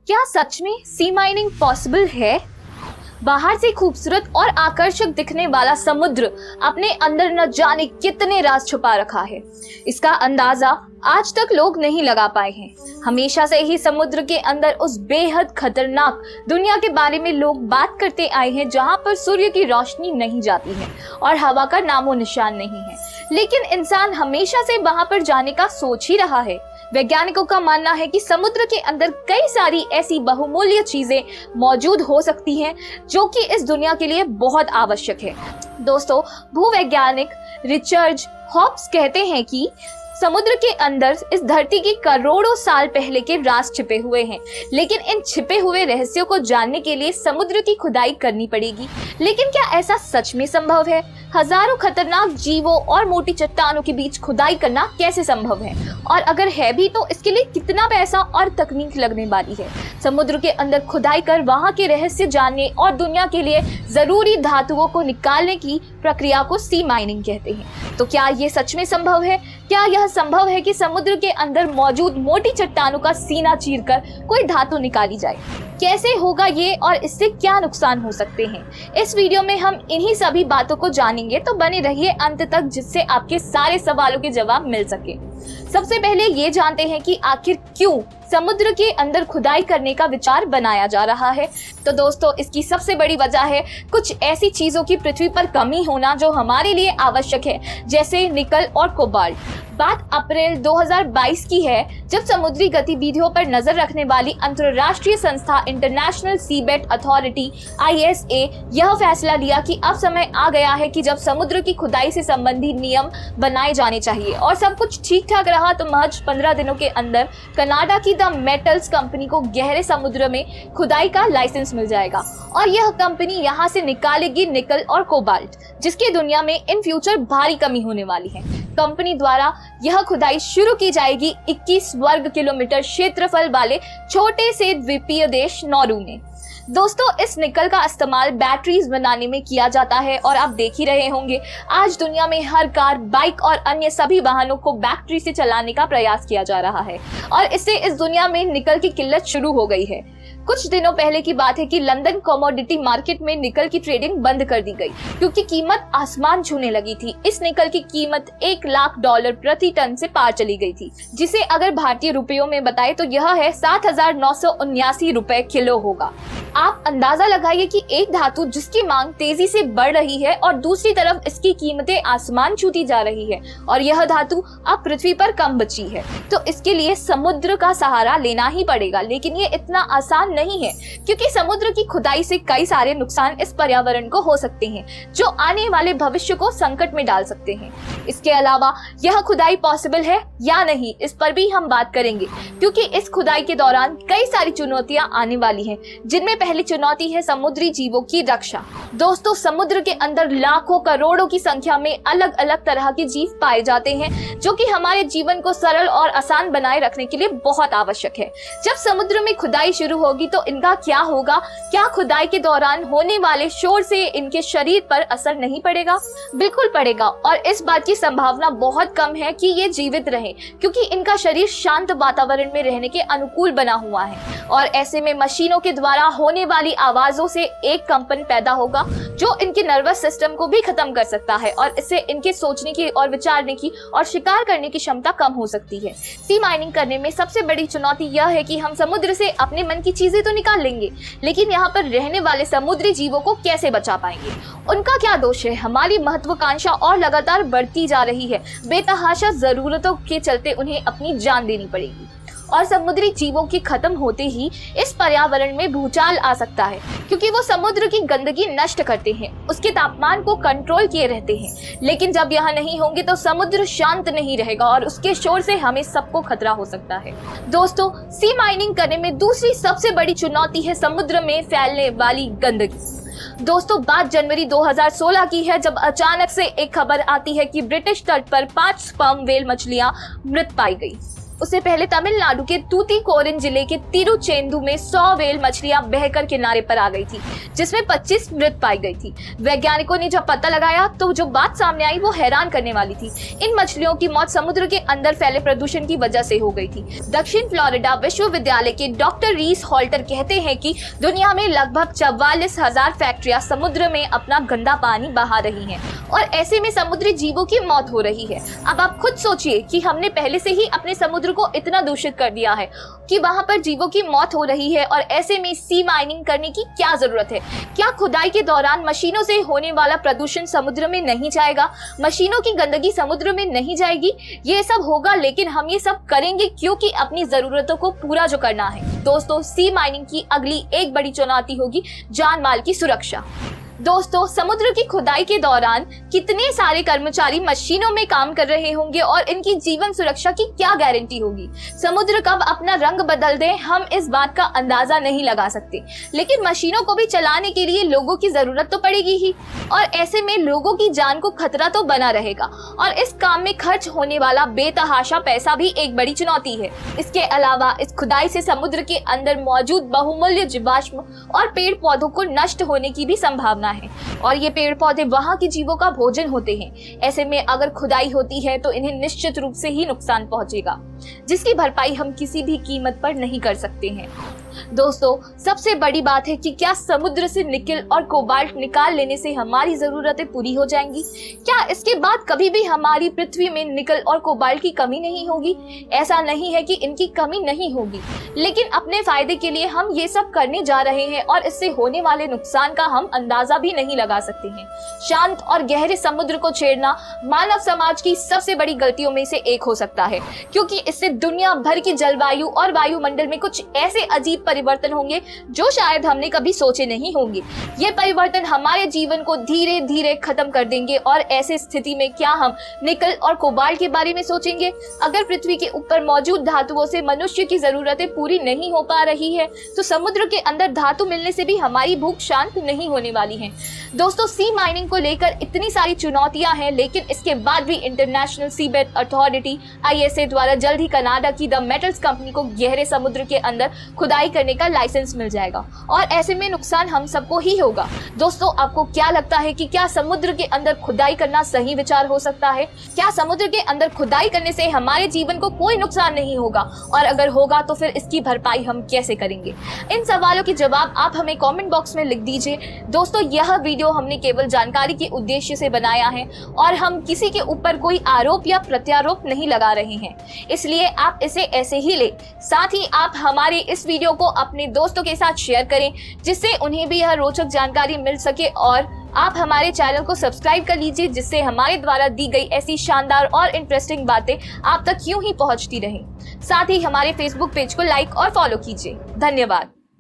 क्या सच में sea mining possible है? बाहर से खूबसूरत और आकर्षक दिखने वाला समुद्र अपने अंदर न जाने कितने राज छुपा रखा है। इसका अंदाजा आज तक लोग नहीं लगा पाए हैं। हमेशा से ही समुद्र के अंदर उस बेहद खतरनाक दुनिया के बारे में लोग बात करते आए हैं, जहां पर सूर्य की रोशनी नहीं जाती है और हवा का नामो निशान नहीं है। लेकिन इंसान हमेशा से वहां पर जाने का सोच ही रहा है। वैज्ञानिकों का मानना है कि समुद्र के अंदर कई सारी ऐसी बहुमूल्य चीजें मौजूद हो सकती हैं जो कि इस दुनिया के लिए बहुत आवश्यक है। दोस्तों, भूवैज्ञानिक रिचर्ड हॉब्स कहते हैं कि समुद्र के अंदर इस धरती के करोड़ों साल पहले के राज छिपे हुए हैं, लेकिन इन छिपे हुए रहस्यों को जानने के लिए समुद्र की खुदाई करनी पड़ेगी। लेकिन क्या ऐसा सच में संभव है? हजारों खतरनाक जीवों और मोटी चट्टानों के बीच खुदाई करना कैसे संभव है? और अगर है भी तो इसके लिए कितना पैसा और तकनीक लगने वाली है? समुद्र के अंदर खुदाई कर वहां के रहस्य जानने और दुनिया के लिए जरूरी धातुओं को निकालने की प्रक्रिया को सी माइनिंग कहते हैं। तो क्या ये सच में संभव है? क्या यह संभव है कि समुद्र के अंदर मौजूद मोटी चट्टानों का सीना चीरकर कोई धातु निकाली जाए? कैसे होगा ये और इससे क्या नुकसान हो सकते हैं? इस वीडियो में हम इन्हीं सभी बातों को जानेंगे, तो बने रहिए अंत तक, जिससे आपके सारे सवालों के जवाब मिल सके। सबसे पहले ये जानते हैं कि आखिर क्यों समुद्र के अंदर खुदाई करने का विचार बनाया जा रहा है। तो दोस्तों, इसकी सबसे बड़ी वजह है कुछ ऐसी चीजों की पृथ्वी पर कमी होना जो हमारे लिए आवश्यक है, जैसे निकल और कोबाल्ट। बात अप्रैल 2022 की है, जब समुद्री गतिविधियों पर नजर रखने वाली अंतर्राष्ट्रीय संस्था इंटरनेशनल सीबेड अथॉरिटी ISA यह फैसला लिया कि अब समय आ गया है कि जब समुद्र की खुदाई से संबंधित नियम बनाए जाने चाहिए। और सब कुछ ठीक ठाक रहा तो महज 15 दिनों के अंदर कनाडा की द मेटल्स कंपनी को गहरे समुद्र में खुदाई का लाइसेंस मिल जाएगा और यह कंपनी यहां से निकालेगी निकल और कोबाल्ट, जिसकी दुनिया में इन फ्यूचर भारी कमी होने वाली है। कंपनी द्वारा यह खुदाई शुरू की जाएगी 21 वर्ग किलोमीटर क्षेत्रफल वाले छोटे से द्वीपीय देश नॉर्वे में। दोस्तों, इस निकल का इस्तेमाल बैटरीज बनाने में किया जाता है और आप देख ही रहे होंगे आज दुनिया में हर कार, बाइक और अन्य सभी वाहनों को बैटरी से चलाने का प्रयास किया जा रहा है और इससे इस दुनिया में निकल की किल्लत शुरू हो गई है। कुछ दिनों पहले की बात है कि लंदन कमोडिटी मार्केट में निकल की ट्रेडिंग बंद कर दी गई क्योंकि कीमत आसमान छूने लगी थी। इस निकल की कीमत $1 लाख प्रति टन से पार चली गई थी, जिसे अगर भारतीय रुपयों में बताए तो यह है 7,979 रुपए किलो होगा। आप अंदाजा लगाइए कि एक धातु जिसकी मांग तेजी से बढ़ रही है और दूसरी तरफ इसकी कीमतें आसमान छूती जा रही है और यह धातु अब पृथ्वी पर कम बची है, तो इसके लिए समुद्र का सहारा लेना ही पड़ेगा। लेकिन ये इतना आसान नहीं है, क्योंकि समुद्र की खुदाई से कई सारे नुकसान इस पर्यावरण को हो सकते हैं जो आने वाले भविष्य को संकट में डाल सकते हैं। इसके अलावा यह खुदाई पॉसिबल है या नहीं, इस पर भी हम बात करेंगे, क्योंकि इस खुदाई के दौरान कई सारी चुनौतियां आने वाली हैं, जिनमें पहली चुनौती है समुद्री जीवों की रक्षा। दोस्तों, समुद्र के अंदर लाखों करोड़ों की संख्या में अलग अलग तरह के जीव पाए जाते हैं जो कि हमारे जीवन को सरल और आसान बनाए रखने के लिए बहुत आवश्यक है। जब समुद्र में खुदाई शुरू होगी तो इनका क्या होगा? क्या खुदाई के दौरान होने वाले शोर से इनके शरीर पर असर नहीं पड़ेगा? बिल्कुल पड़ेगा, और इस बात की संभावना बहुत कम है कि ये जीवित रहें, क्योंकि इनका शरीर शांत वातावरण में रहने के अनुकूल बना हुआ है और ऐसे में मशीनों के द्वारा होने वाली आवाजों से एक कंपन पैदा होगा जो इनके नर्वस सिस्टम को भी खत्म कर सकता है और इससे इनके सोचने की और विचारने की और शिकार करने की क्षमता कम हो सकती है। सी माइनिंग करने में सबसे बड़ी चुनौती यह है कि हम समुद्र से अपने मन की चीजें तो निकाल लेंगे, लेकिन यहाँ पर रहने वाले समुद्री जीवों को कैसे बचा पाएंगे? उनका क्या दोष है? हमारी महत्वाकांक्षा और लगातार बढ़ती जा रही है। बेतहाशा जरूरतों के चलते उन्हें अपनी जान देनी पड़ेगी और समुद्री जीवों के खत्म होते ही इस पर्यावरण में भूचाल आ सकता है, क्योंकि वो समुद्र की गंदगी नष्ट करते हैं, उसके तापमान को कंट्रोल किए रहते हैं। लेकिन जब यह नहीं होंगे तो समुद्र शांत नहीं रहेगा और उसके शोर से हमें सबको खतरा हो सकता है। दोस्तों, सी माइनिंग करने में दूसरी सबसे बड़ी चुनौती है समुद्र में फैलने वाली गंदगी। दोस्तों, बात जनवरी 2016 की है, जब अचानक से एक खबर आती है कि ब्रिटिश तट पर 5 स्पर्म व्हेल मछलियां मृत पाई गई। उससे पहले तमिलनाडु के तूतीकोरिन जिले के तिरुचेंदू में 100 व्हेल मछलियां बहकर किनारे पर आ गई थी, जिसमें 25 मृत पाई गई थी। वैज्ञानिकों ने जब पता लगाया तो जो बात सामने आई वो हैरान करने वाली थी। इन मछलियों की मौत समुद्र के अंदर फैले प्रदूषण की वजह से हो गई थी। दक्षिण फ्लोरिडा विश्वविद्यालय के डॉक्टर रीस हॉल्टर कहते हैं कि दुनिया में लगभग 44,000 फैक्ट्रियां समुद्र में अपना गंदा पानी बहा रही हैं और ऐसे में समुद्री जीवों की मौत हो रही है। अब आप खुद सोचिए कि हमने पहले से ही अपने समुद्र को इतना दूषित कर दिया है कि वहां पर जीवों की मौत हो रही है और ऐसे में सी माइनिंग करने की क्या जरूरत है? क्या खुदाई के दौरान मशीनों से होने वाला प्रदूषण समुद्र में नहीं जाएगा? मशीनों की गंदगी समुद्र में नहीं जाएगी? ये सब होगा, लेकिन हम ये सब करेंगे क्योंकि अपनी जरूरतों को पूरा जो करना है। दोस्तों, सी माइनिंग की अगली एक बड़ी चुनौती होगी जान माल की सुरक्षा। दोस्तों, समुद्र की खुदाई के दौरान कितने सारे कर्मचारी मशीनों में काम कर रहे होंगे और इनकी जीवन सुरक्षा की क्या गारंटी होगी? समुद्र कब अपना रंग बदल दे, हम इस बात का अंदाजा नहीं लगा सकते, लेकिन मशीनों को भी चलाने के लिए लोगों की जरूरत तो पड़ेगी ही और ऐसे में लोगों की जान को खतरा तो बना रहेगा और इस काम में खर्च होने वाला बेतहाशा पैसा भी एक बड़ी चुनौती है। इसके अलावा इस खुदाई से समुद्र के अंदर मौजूद बहुमूल्य जीवाश्म और पेड़ पौधों को नष्ट होने की भी संभावना है और ये पेड़ पौधे वहां के जीवों का भोजन होते हैं। ऐसे में अगर खुदाई होती है तो इन्हें निश्चित रूप से ही नुकसान पहुंचेगा, जिसकी भरपाई हम किसी भी कीमत पर नहीं कर सकते हैं। दोस्तों, सबसे बड़ी बात है कि क्या समुद्र से निकेल और कोबाल्ट निकाल लेने से हमारी जरूरतें पूरी हो जाएंगी? क्या इसके बाद कभी भी हमारी पृथ्वी में निकेल और कोबाल्ट की कमी नहीं होगी? ऐसा नहीं है कि इनकी कमी नहीं होगी, लेकिन अपने फायदे के लिए हम ये सब करने जा रहे हैं और इससे होने वाले नुकसान का हम अंदाजा भी नहीं लगा सकते हैं। शांत और गहरे समुद्र को छेड़ना मानव समाज की सबसे बड़ी गलतियों में से एक हो सकता है, क्योंकि इससे दुनिया भर की जलवायु और वायुमंडल में कुछ ऐसे अजीब परिवर्तन होंगे जो शायद हमने कभी सोचे नहीं होंगे। ये परिवर्तन हमारे जीवन को धीरे धीरे खत्म कर देंगे और ऐसे स्थिति में क्या हम निकेल और कोबाल्ट के बारे में सोचेंगे? अगर पृथ्वी के ऊपर मौजूद धातुओं से मनुष्य की जरूरतें पूरी नहीं हो पा रही है तो समुद्र के अंदर धातु मिलने से भी हमारी भूख शांत नहीं होने वाली है। दोस्तों, सी माइनिंग को लेकर इतनी सारी चुनौतियां हैं, लेकिन इसके बाद भी इंटरनेशनल सीबेड अथॉरिटी ISA द्वारा जल्द ही कनाडा की द मेटल्स कंपनी को गहरे समुद्र के अंदर खुदाई करने का लाइसेंस मिल जाएगा और ऐसे में नुकसान हम सबको ही होगा। दोस्तों, आपको क्या लगता है कि क्या समुद्र के अंदर खुदाई करना सही विचार हो सकता है? क्या समुद्र के अंदर खुदाई करने से हमारे जीवन को कोई नुकसान नहीं होगा और अगर होगा तो फिर इसकी भरपाई हम कैसे करेंगे? इन सवालों के जवाब आप हमें कमेंट बॉक्स में लिख दीजिए। दोस्तों, यह वीडियो हमने केवल जानकारी के उद्देश्य से बनाया है और हम किसी के ऊपर कोई आरोप या प्रत्यारोप नहीं लगा रहे हैं, इसलिए आप इसे ऐसे ही ले। साथ ही आप हमारे इस वीडियो को अपने दोस्तों के साथ शेयर करें, जिससे उन्हें भी यह रोचक जानकारी मिल सके और आप हमारे चैनल को सब्सक्राइब कर लीजिए, जिससे हमारे द्वारा दी गई ऐसी शानदार और इंटरेस्टिंग बातें आप तक यूं ही पहुंचती रहें। साथ ही हमारे फेसबुक पेज को लाइक और फॉलो कीजिए। धन्यवाद।